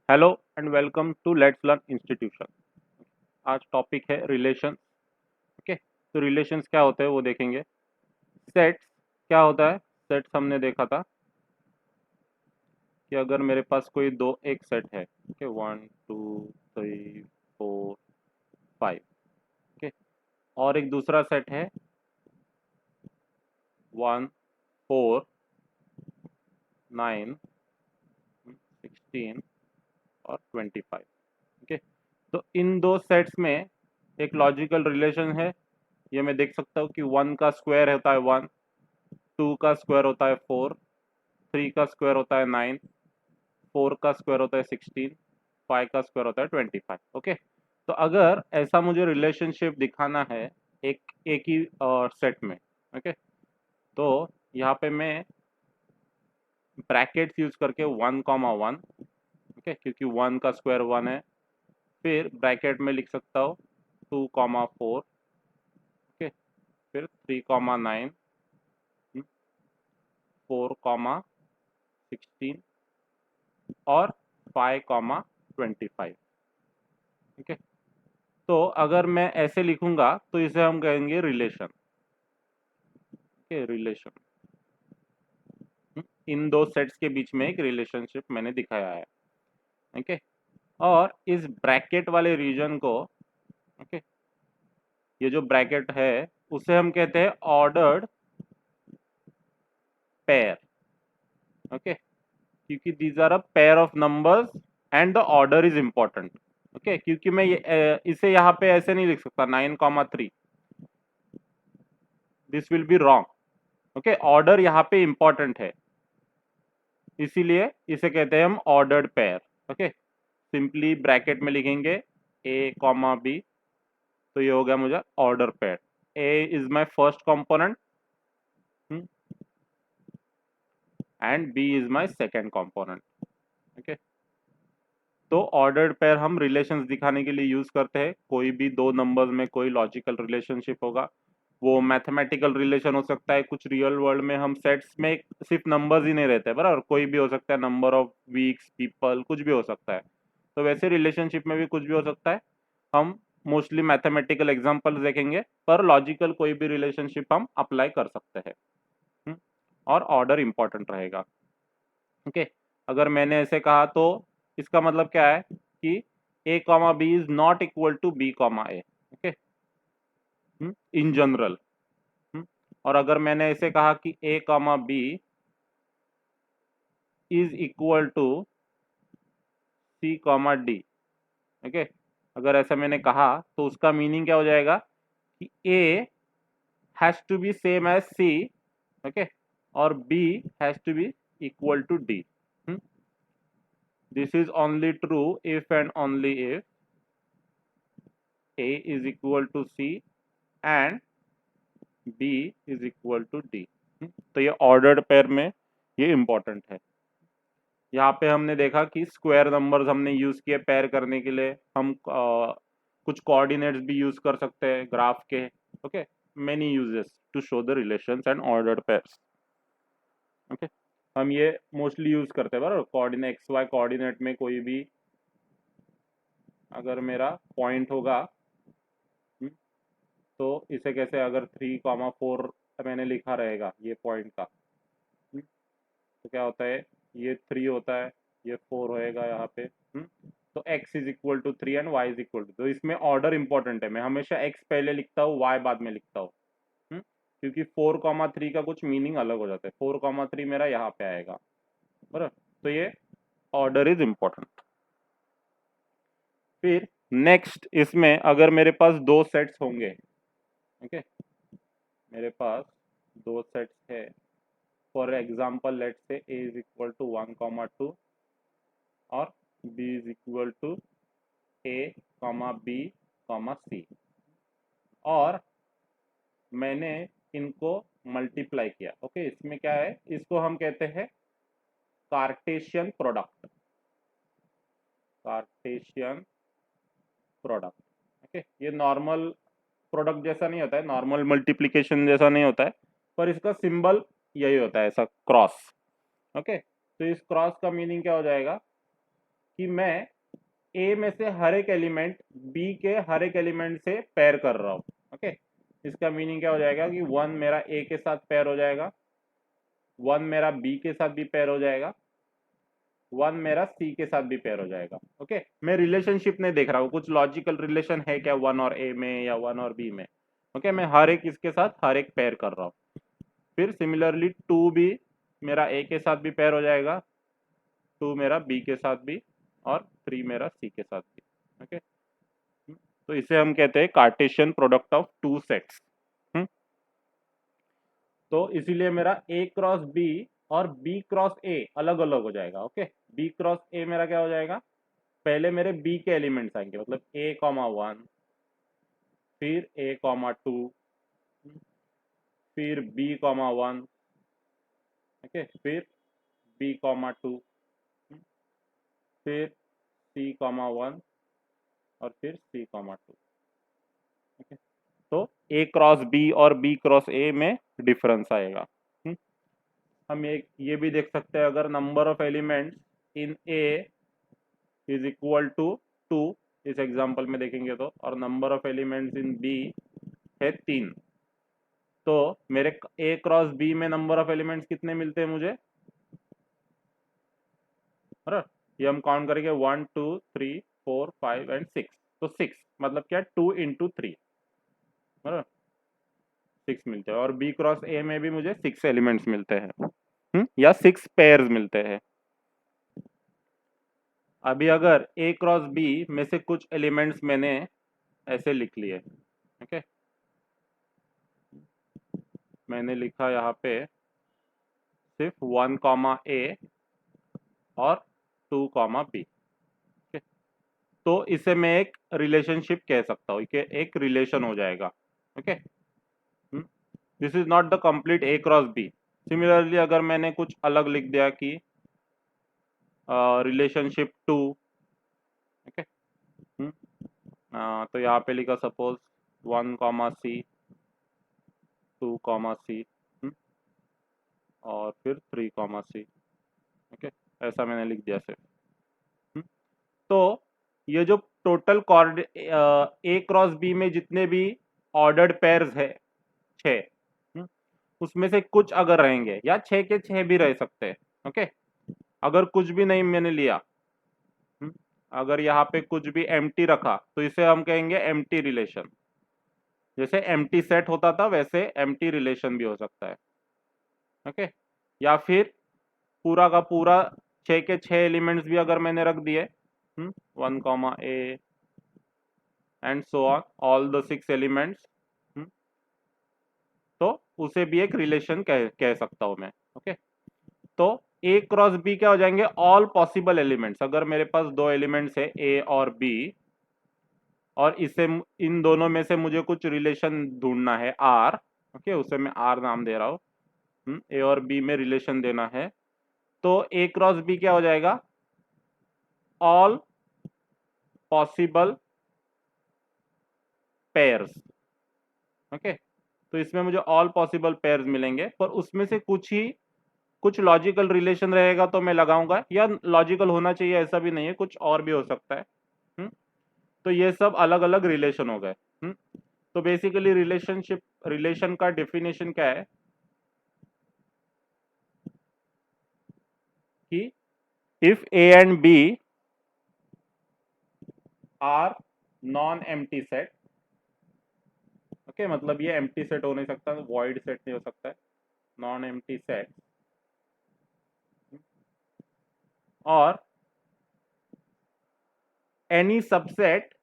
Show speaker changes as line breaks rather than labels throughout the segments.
Hello and welcome to let's learn institution. आज topic है relation. Okay, तो relations क्या होते हैं वो देखेंगे। सेट्स क्या होता है? सेट्स हमने देखा था कि अगर मेरे पास कोई दो एक सेट है, ओके, 1 2 3 4 5, ओके, और एक दूसरा सेट है 1 4 9 16 और 25। ओके, तो इन दो सेट्स में एक लॉजिकल रिलेशन है। ये मैं देख सकता हूँ कि 1 का स्क्वायर होता है 1, 2 का स्क्वायर होता है 4, 3 का स्क्वायर होता है 9, 4 का स्क्वायर होता है 16, 5 का स्क्वायर होता है 25। ओके, तो अगर ऐसा मुझे रिलेशनशिप दिखाना है एक एक ही सेट में, ओके, तो यहाँ पे मैं ब्रैकेट्स यूज करके 1 1, ओके, क्योंकि 1 का स्क्वायर 1 है। फिर ब्रैकेट में लिख सकता हूँ 2 4, ओके, फिर 3 9, 4 16 और 5 25। ठीक है, तो अगर मैं ऐसे लिखूंगा तो इसे हम कहेंगे रिलेशन। Okay, relation. इन दो सेट्स के बीच में एक रिलेशनशिप मैंने दिखाया है। ओके, और इस ब्रैकेट वाले रीजन को, ओके, ये जो ब्रैकेट है उसे हम कहते हैं ऑर्डर्ड पेयर। ओके, क्योंकि these are a pair of numbers and the order is important. Okay, क्योंकि मैं इसे यहाँ पे ऐसे नहीं लिख सकता 9 3, this will be wrong. Okay, order यहाँ पे इंपॉर्टेंट है, इसीलिए इसे कहते हैं हम ordered pair. Okay, simply bracket में लिखेंगे ए कॉमा बी, तो ये हो गया मुझे order pair. A is my first component and B is my second component. Okay, तो ऑर्डर्ड पेयर हम रिलेशंस दिखाने के लिए यूज करते हैं। कोई भी दो नंबर्स में कोई लॉजिकल रिलेशनशिप होगा, वो मैथमेटिकल रिलेशन हो सकता है, कुछ रियल वर्ल्ड में हम सेट्स में सिर्फ नंबर्स ही नहीं रहते बराबर, कोई भी हो सकता है, नंबर ऑफ वीक्स, पीपल, कुछ भी हो सकता है। तो वैसे रिलेशनशिप में भी कुछ भी हो सकता है। हम मोस्टली मैथमेटिकल एग्जांपल्स देखेंगे, पर लॉजिकल कोई भी रिलेशनशिप हम अप्लाई कर सकते हैं। हम्म, और ऑर्डर इंपॉर्टेंट रहेगा। ओके, अगर मैंने ऐसे कहा तो इसका मतलब क्या है कि A comma B is not equal to B comma A. Okay, in general. और अगर मैंने ऐसे कहा कि A comma B is equal to C comma D, okay, अगर ऐसा मैंने कहा तो उसका मीनिंग क्या हो जाएगा कि A has to be same as C, okay, और B has to be equal to D. This is only true if and only if A is equal to C and B is equal to D. तो ये ordered pair में ये important है। यहाँ पे हमने देखा कि स्क्वायर नंबर्स हमने यूज किए पेयर करने के लिए। हम कुछ कोऑर्डिनेट्स भी यूज कर सकते हैं ग्राफ के। Okay, many uses to show the relations and ordered pairs. Okay, हम ये मोस्टली यूज करते हैं बराबर, कोऑर्डिनेट एक्स वाई कोऑर्डिनेट में कोई भी अगर मेरा पॉइंट होगा, हम्म, तो इसे कैसे, अगर 3 4 मैंने लिखा रहेगा ये पॉइंट का, तो क्या होता है, ये 3 होता है, ये 4 होएगा यहाँ पे। तो x is equal to 3 and y is equal to, तो इसमें ऑर्डर इंपॉर्टेंट है। मैं हमेशा x पहले लिखता हूँ, y बाद में लिखता हूँ। क्योंकि 4 3 का कुछ मीनिंग अलग हो जाता है। 4 3 मेरा यहाँ पे आएगा बराबर, तो ये ऑर्डर इज इम्पोर्टेंट। फिर नेक्स्ट, इसमें अगर मेरे पास दो सेट्स होंगे, ओके, मेरे पास दो सेट्स है, for example let's say a is equal to 1 2 और b is equal to a b c, और मैंने इनको मल्टीप्लाई किया। ओके, इसमें क्या है, इसको हम कहते हैं Cartesian product. Cartesian product. Okay, ये नॉर्मल प्रोडक्ट जैसा नहीं होता है, नॉर्मल मल्टीप्लिकेशन जैसा नहीं होता है, पर इसका सिंबल यही होता है, ऐसा क्रॉस। ओके, तो इस क्रॉस का मीनिंग क्या हो जाएगा कि मैं ए में से हर एक एलिमेंट बी के हर एक एलिमेंट से पेयर कर रहा हूँ। ओके, इसका मीनिंग क्या हो जाएगा कि 1 मेरा ए के साथ पेयर हो जाएगा, 1 मेरा बी के साथ भी पेयर हो जाएगा, 1 मेरा सी के साथ भी पेयर हो जाएगा। ओके, मैं रिलेशनशिप नहीं देख रहा हूँ, कुछ लॉजिकल रिलेशन है क्या 1 और ए में या 1 और बी में। ओके, मैं हर एक इसके साथ हर एक पेयर कर रहा हूँ। फिर सिमिलरली 2 भी मेरा ए के साथ भी पेयर हो जाएगा, 2 मेरा बी के साथ भी, और 3 मेरा सी के साथ भी। ओके, तो इसे हम कहते हैं Cartesian product of two sets. तो इसीलिए मेरा ए क्रॉस बी और बी क्रॉस ए अलग अलग हो जाएगा। ओके, बी क्रॉस ए मेरा क्या हो जाएगा, पहले मेरे बी के एलिमेंट्स आएंगे, मतलब ए कॉमा 1, फिर ए कॉमा 2, फिर बी कॉमा 1, ओके, फिर बी कॉमा 2, फिर सी कॉमा 1, और फिर सी कॉमा 2। ओके, तो ए क्रॉस बी और बी क्रॉस ए में डिफरेंस आएगा। हम ये भी देख सकते हैं, अगर number of elements in A is equal to 2, इस एग्जांपल में देखेंगे तो, और number of elements in B है 3, तो मेरे ए क्रॉस बी में नंबर ऑफ एलिमेंट्स कितने मिलते हैं मुझे, ये हम काउंट करेंगे 1 2 3 4 5 एंड 6, तो 6 मतलब क्या, 2 इंटू 3, बराबर 6 मिलते हैं। और बी क्रॉस ए में भी मुझे 6 एलिमेंट्स मिलते हैं, या 6 पेयर्स मिलते हैं। अभी अगर ए क्रॉस बी में से कुछ एलिमेंट्स मैंने ऐसे लिख लिए, ओके, मैंने लिखा यहाँ पे सिर्फ 1 कॉमा ए और 2 कॉमा बी, तो इसे मैं एक रिलेशनशिप कह सकता हूँ कि एक रिलेशन हो जाएगा। Okay, this is not the complete A cross B. Similarly अगर मैंने कुछ अलग लिख दिया कि रिलेशनशिप 2, ओके, तो यहाँ पे लिखा सपोज 1 कॉमा सी, 2 कॉमा सी, और फिर 3 कॉमा सी। ओके, ऐसा मैंने लिख दिया सिर्फ। तो ये जो टोटल ए क्रॉस बी में जितने भी ऑर्डर्ड पेयर्स है 6, उसमें से कुछ अगर रहेंगे, या 6 के 6 भी रह सकते हैं। ओके, अगर कुछ भी नहीं मैंने लिया, अगर यहाँ पे कुछ भी एम्प्टी रखा, तो इसे हम कहेंगे एम्प्टी रिलेशन। जैसे एम्प्टी सेट होता था वैसे एम्प्टी रिलेशन भी हो सकता है। ओके, या फिर पूरा का पूरा 6 के 6 एलिमेंट्स भी अगर मैंने रख दिए, 1 comma A and so on all the 6 elements, तो उसे भी एक रिलेशन कह सकता हूं मैं। ओके, तो ए क्रॉस बी क्या हो जाएंगे, ऑल पॉसिबल एलिमेंट्स। अगर मेरे पास दो एलिमेंट्स है ए और बी, और इसे इन दोनों में से मुझे कुछ रिलेशन ढूंढना है आर, ओके, उसे मैं आर नाम दे रहा हूँ, ए और बी में रिलेशन देना है, तो ए क्रॉस बी क्या हो जाएगा, ऑल पॉसिबल पेयर्स। ओके, तो इसमें मुझे ऑल पॉसिबल पेयर्स मिलेंगे, पर उसमें से कुछ लॉजिकल रिलेशन रहेगा तो मैं लगाऊंगा, या लॉजिकल होना चाहिए ऐसा भी नहीं है, कुछ और भी हो सकता है। तो ये सब अलग अलग रिलेशन हो गए। तो बेसिकली रिलेशन का डेफिनेशन क्या है कि if A and B are non empty set, okay, मतलब ये एम्प्टी सेट हो नहीं सकता, वॉइड सेट नहीं हो सकता है, नॉन एम्प्टी सेट, और any subset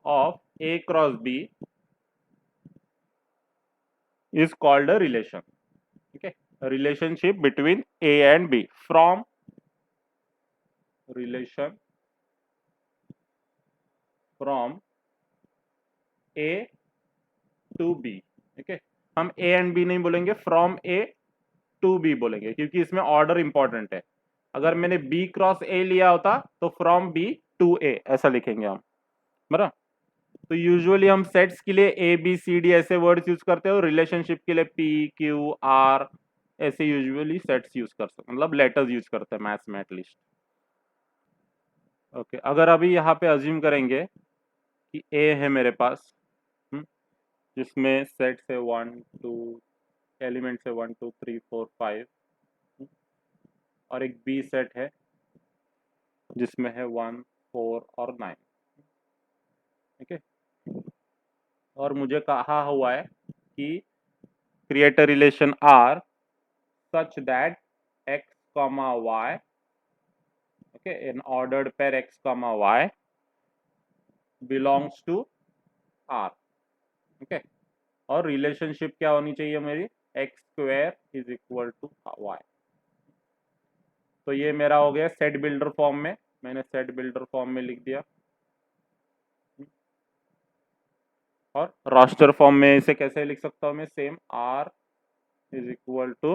of A cross B is called a relation. Okay, a relationship between A and B. From relation from A to B. Okay, हम A and B नहीं बोलेंगे, from A to B बोलेंगे, क्योंकि इसमें order important है। अगर मैंने B cross A लिया होता तो from B to A ऐसा लिखेंगे हम, बराबर। तो यूजुअली हम सेट्स के लिए ए बी सी डी ऐसे वर्ड्स यूज करते हैं, और रिलेशनशिप के लिए पी क्यू आर ऐसे यूजुअली सेट्स यूज कर सकते, मतलब लेटर्स यूज करते हैं मैथ्स में एटलीस्ट। ओके, अगर अभी यहाँ पे अज्यूम करेंगे कि ए है मेरे पास, हम्म, जिसमें सेट्स है 1 2, एलिमेंट्स है 1 2 3 4 5, और एक बी सेट है जिसमें है 1 4 और 9। ठीक है, और मुझे कहा हुआ है कि create a relation R such that X comma Y, okay, in ordered pair X comma Y belongs to R. Okay, और रिलेशनशिप क्या होनी चाहिए मेरी, X square is equal to Y. तो ये मेरा हो गया सेट बिल्डर फॉर्म में, मैंने सेट बिल्डर फॉर्म में लिख दिया। और रास्टर फॉर्म में इसे कैसे लिख सकता हूँ मैं, same R is equal to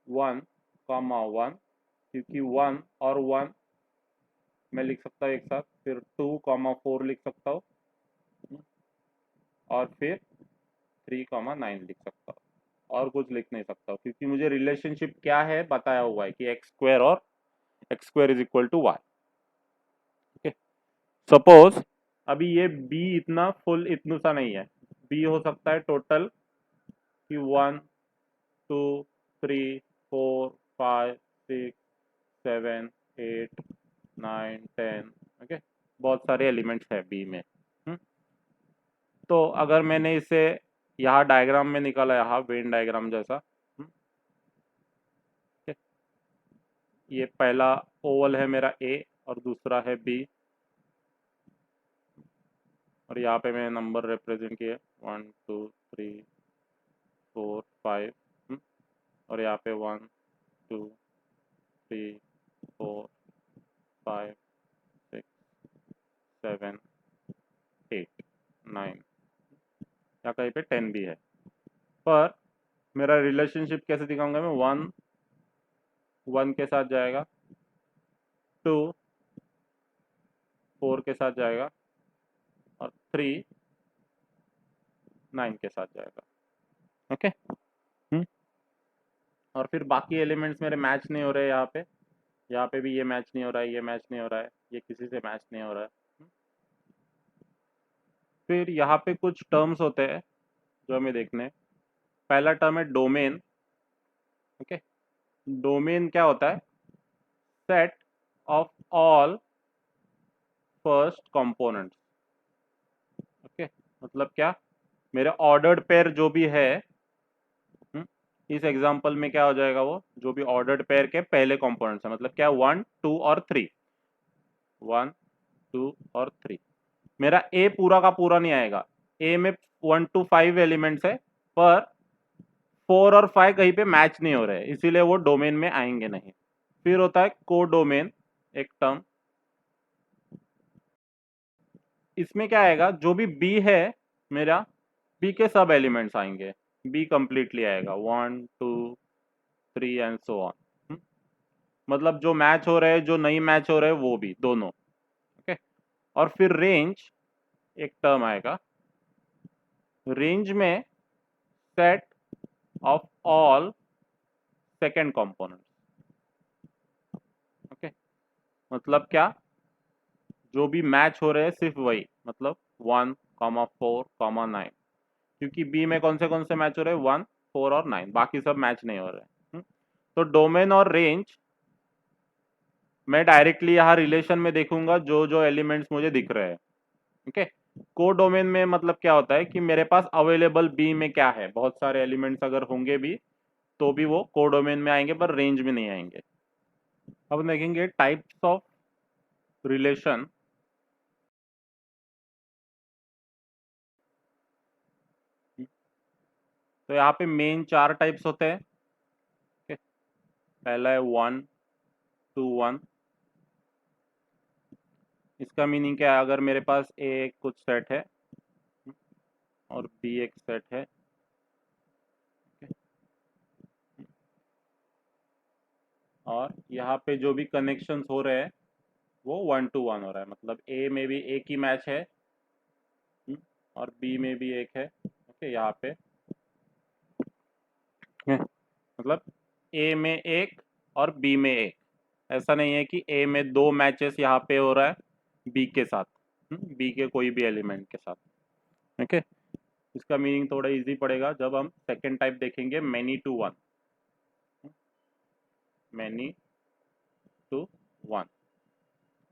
1 1, क्योंकि 1 और 1 मैं लिख सकता हूँ एक साथ, फिर 2 4 लिख सकता हूँ, और फिर 3 9 लिख सकता हूँ, और कुछ लिख नहीं सकता हूँ, क्योंकि मुझे रिलेशनशिप क्या है बताया हुआ है कि एक्स स्क्वायर और X square is equal to Y. Okay, suppose अभी ये बी इतना फुल इतना सा नहीं है, बी हो सकता है टोटल कि 1 2 3 4 5 6 7 8 9 10। ओके, बहुत सारे एलिमेंट्स है बी में। तो अगर मैंने इसे यहाँ डायग्राम में निकाला, यहाँ वेन डायग्राम जैसा, ठीक है? ये पहला ओवल है मेरा ए और दूसरा है बी, और यहाँ पे मैंने नंबर रिप्रेजेंट किया 1 2 3 4 5, और यहाँ पे 1 2 3 4 5 6 7 8 9, या कहीं पे 10 भी है। पर मेरा रिलेशनशिप कैसे दिखाऊंगा मैं, 1 1 के साथ जाएगा, 2 4 के साथ जाएगा, और 3 9 के साथ जाएगा। ओके, और फिर बाकी एलिमेंट्स मेरे मैच नहीं हो रहे यहाँ पे भी ये मैच नहीं हो रहा है, ये मैच नहीं हो रहा है, ये किसी से मैच नहीं हो रहा है। फिर यहाँ पे कुछ टर्म्स होते हैं जो हमें देखने हैं। पहला टर्म है डोमेन। ओके, डोमेन क्या होता है, set of all first components. Okay, मतलब क्या, मेरे ऑर्डर्ड पेयर जो भी है, इस एग्जांपल में क्या हो जाएगा, वो जो भी ऑर्डर्ड पेयर के पहले कंपोनेंट्स है, मतलब क्या 1 2 और 3, 1 2 और 3। मेरा ए पूरा का पूरा नहीं आएगा, ए में 1 to 5 एलिमेंट्स है, पर 4 और 5 कहीं पे मैच नहीं हो रहे, इसीलिए वो डोमेन में आएंगे नहीं। फिर होता है को डोमेन, एक टर्म, इसमें क्या आएगा, जो भी बी है मेरा, बी के सब एलिमेंट्स आएंगे, बी कंप्लीटली आएगा 1 2 3 एंड सो ऑन। मतलब जो मैच हो रहे हैं, जो नहीं मैच हो रहे हैं, वो भी दोनों। ओके, और फिर रेंज एक टर्म आएगा, रेंज में set of all second components. Okay, मतलब क्या, जो भी मैच हो रहे हैं सिर्फ वही, मतलब 1 4 9, क्योंकि बी में कौन से मैच हो रहे हैं, 1 4 और 9, बाकी सब मैच नहीं हो रहे हैं। तो डोमेन और रेंज मैं डायरेक्टली यहाँ रिलेशन में देखूंगा जो जो एलिमेंट्स मुझे दिख रहे हैं। ओके, को डोमेन में मतलब क्या होता है कि मेरे पास अवेलेबल बी में क्या है, बहुत सारे एलिमेंट्स अगर होंगे भी तो भी वो को डोमेन में आएंगे, पर रेंज में नहीं आएंगे। अब देखेंगे टाइप्स ऑफ रिलेशन। तो यहाँ पे मेन 4 टाइप्स होते हैं। okay? पहला है 1 to 1। इसका मीनिंग क्या है, अगर मेरे पास ए कुछ सेट है और बी एक सेट है, और यहाँ पे जो भी कनेक्शंस हो रहे हैं वो 1 to 1 हो रहा है, मतलब ए में भी एक ही मैच है, और बी में भी एक है। ओके, यहाँ पे मतलब ए में एक और बी में एक। ऐसा नहीं है कि ए में दो मैचेस यहाँ पे हो रहा है बी के साथ, बी के कोई भी एलिमेंट के साथ। ओके, इसका मीनिंग थोड़ा इजी पड़ेगा जब हम सेकेंड टाइप देखेंगे, many to one. Many to one.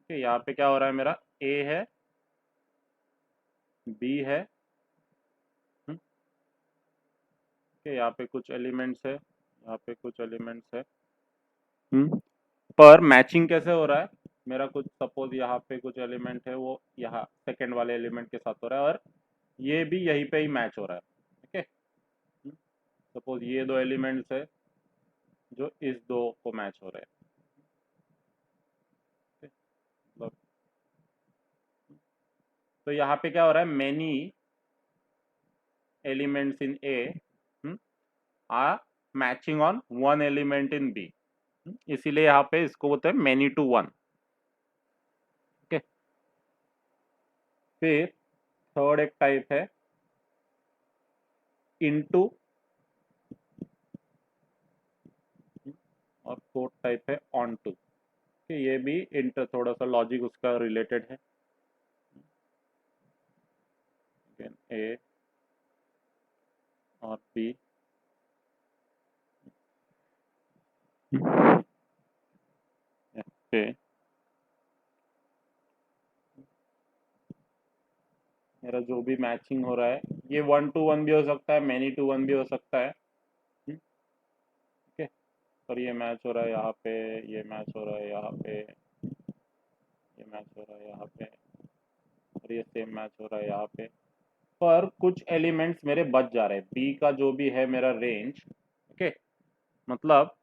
यहाँ पे क्या हो रहा है, मेरा ए है, बी है, यहाँ पे कुछ एलिमेंट्स है, यहाँ पे कुछ एलिमेंट्स है। पर मैचिंग कैसे हो रहा है, मेरा कुछ सपोज यहाँ पे कुछ एलिमेंट है, वो यहाँ सेकंड वाले एलिमेंट के साथ हो रहा है, और ये भी यहीं पे ही मैच हो रहा है। ओके, सपोज ये दो एलिमेंट्स है जो इस दो को मैच हो रहे हैं। मतलब तो यहाँ पे क्या हो रहा है, many elements in A are matching on one element in B, इसीलिए यहाँ पे इसको बोलते हैं मैनी टू वन। ओके, फिर थर्ड एक टाइप है इनटू, और फोर्थ टाइप है ऑन टू। ये भी इंटर, थोड़ा सा लॉजिक उसका रिलेटेड है। ए और बी, पे मेरा जो भी मैचिंग हो रहा है, ये वन टू वन भी हो सकता है, मैनी टू वन भी हो सकता है। ओके, पर ये मैच हो रहा है यहाँ पे, ये मैच हो रहा है यहाँ पे, ये मैच हो रहा है यहाँ पे, और ये सेम मैच हो रहा है यहाँ पे। पर कुछ एलिमेंट्स मेरे बच जा रहे हैं, बी का जो भी है मेरा रेंज। ओके, मतलब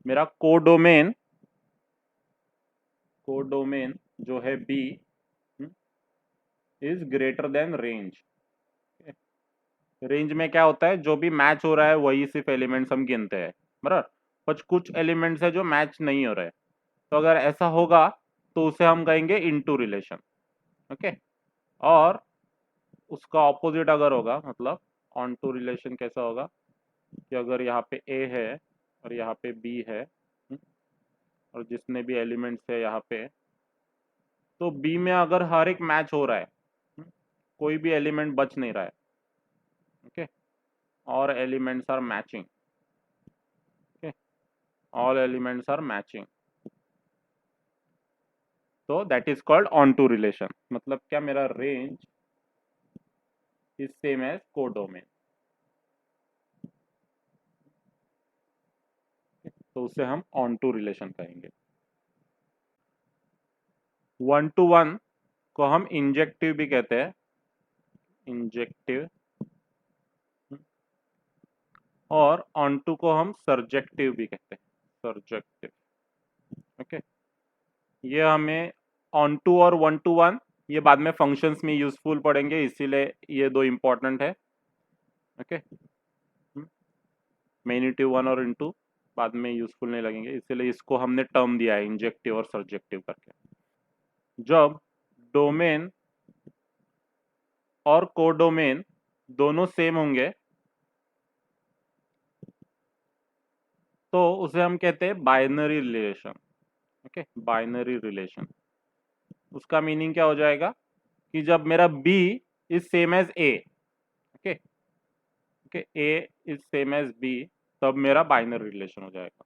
मेरा कोडोमेन जो है B is greater than range. Range में क्या होता है, जो भी मैच हो रहा है वही सिर्फ एलिमेंट्स हम गिनते हैं, बराबर। कुछ एलिमेंट्स है जो मैच नहीं हो रहे, तो अगर ऐसा होगा तो उसे हम कहेंगे इनटू रिलेशन। ओके, और उसका ऑपोजिट अगर होगा, मतलब ऑन टू रिलेशन कैसा होगा, कि अगर यहाँ पे ए है और यहाँ पे बी है, और जितने भी एलिमेंट्स है यहाँ पे, तो बी में अगर हर एक मैच हो रहा है, कोई भी एलिमेंट बच नहीं रहा है, ओके, और elements are matching, okay, all elements are matching, तो that is called onto relation. मतलब क्या, मेरा range is same as codomain, तो उसे हम ऑन टू रिलेशन कहेंगे। वन टू वन को हम इंजेक्टिव भी कहते हैं, इंजेक्टिव, और ऑन टू को हम सर्जेक्टिव भी कहते हैं, सर्जेक्टिव। ओके, ये हमें ऑन टू और वन टू वन ये बाद में फंक्शंस में यूजफुल पड़ेंगे, इसीलिए ये दो इंपॉर्टेंट है। ओके, मेनी टू वन और इनटू बाद में यूजफुल नहीं लगेंगे, इसीलिए इसको हमने टर्म दिया है इंजेक्टिव और सर्जेक्टिव करके। जब डोमेन और कोडोमेन दोनों सेम होंगे तो उसे हम कहते हैं binary relation. Okay, binary relation, उसका मीनिंग क्या हो जाएगा कि जब मेरा B is same as A, okay, okay, A is same as B, तब मेरा बाइनरी रिलेशन हो जाएगा।